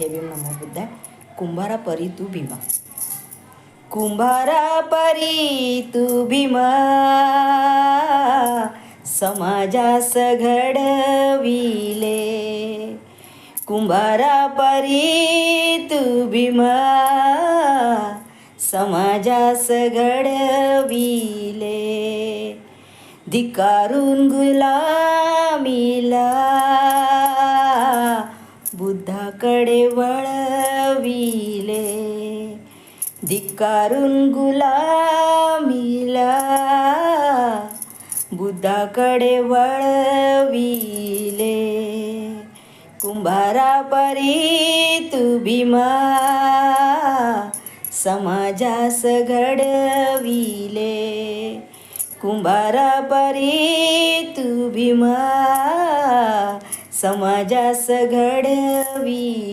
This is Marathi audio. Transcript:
जय भीम नमो बुद्धाय. कुंभारा परी तू भीमा. कुंभारा परी तू भीमा, समाजास घडविले. कुंभारा परी तू भीमा, समाजास घडविले. धिक्कारून गुलामीला बुद्धाकडे वळविले. धिक्कारून गुलामीला बुद्धाकडे वळविले. कुंभारा परी तू भीमा, समाजास घडविले. कुंभारा परी तू भीमा, समाजास घडविले.